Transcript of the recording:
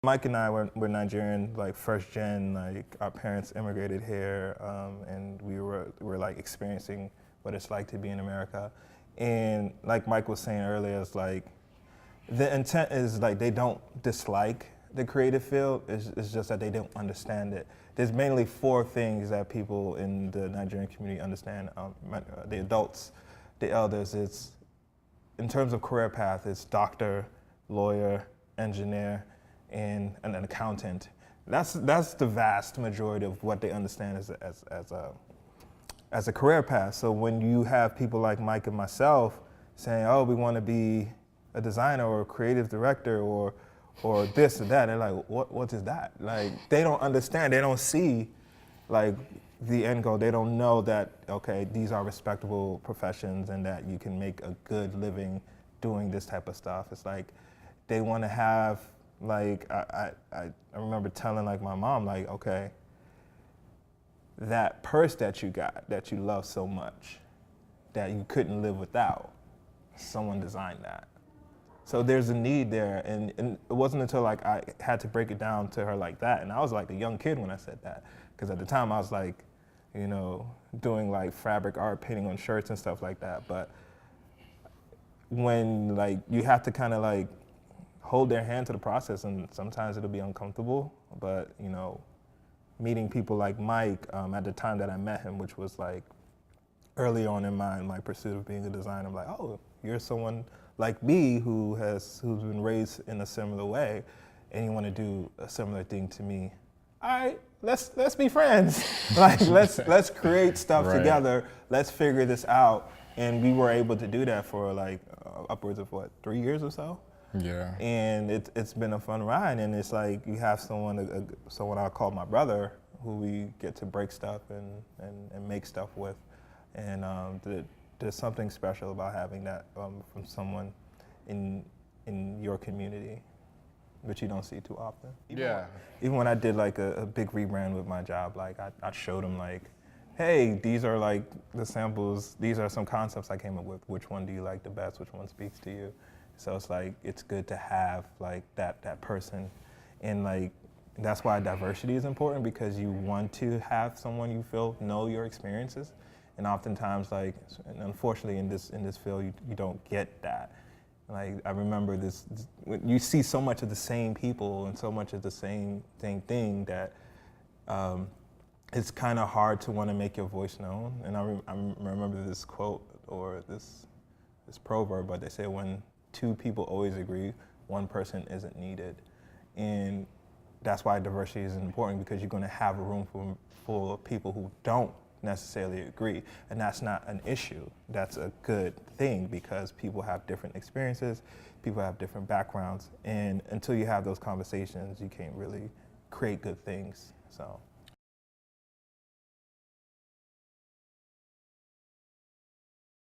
Mike and I were Nigerian, like first gen, like our parents immigrated here, and we were like experiencing what it's like to be in America. And like Mike was saying earlier, it's like the intent is like they don't dislike the creative field, it's just that they don't understand it. There's mainly 4 things that people in the Nigerian community understand, the adults, the elders. It's, in terms of career path, it's doctor, lawyer, engineer, and an accountant. That's the vast majority of what they understand as a career path. So when you have people like Mike and myself saying, oh, we want to be a designer or a creative director or this or that, they're like, what is that? Like, they don't understand, they don't see like the end goal. They don't know that, okay, these are respectable professions and that you can make a good living doing this type of stuff. It's like, they want to have, like, I remember telling like my mom, like, okay, that purse that you got, that you love so much, that you couldn't live without, someone designed that. So there's a need there, and it wasn't until like I had to break it down to her like that, and I was like a young kid when I said that, because at the time I was like, you know, doing like fabric art, painting on shirts and stuff like that. But when like you have to kind of like hold their hand to the process, and sometimes it'll be uncomfortable, but you know, meeting people like Mike at the time that I met him, which was like early on in my pursuit of being a designer, I'm like, oh, you're someone like me who's been raised in a similar way, and you want to do a similar thing to me. All right, let's be friends. Like let's create stuff together. Let's figure this out. And we were able to do that for like upwards of 3 years or so. Yeah. And it's been a fun ride. And it's like you have someone I call my brother, who we get to break stuff and make stuff with. And there's something special about having that from someone in your community, which you don't see too often. Even when I did like a big rebrand with my job, like I showed them like, hey, these are like the samples, these are some concepts I came up with. Which one do you like the best? Which one speaks to you? So it's like, it's good to have like that person. And like, that's why diversity is important, because you want to have someone you feel know your experiences. And oftentimes, like, unfortunately in this field, you don't get that. Like, I remember you see so much of the same people and so much of the same thing that it's kind of hard to want to make your voice known. And I remember this quote or this proverb, but they say when 2 people always agree, 1 person isn't needed. And that's why diversity is important, because you're going to have a room full of people who don't necessarily agree, and that's not an issue. That's a good thing, because people have different experiences, people have different backgrounds, and until you have those conversations, you can't really create good things. So.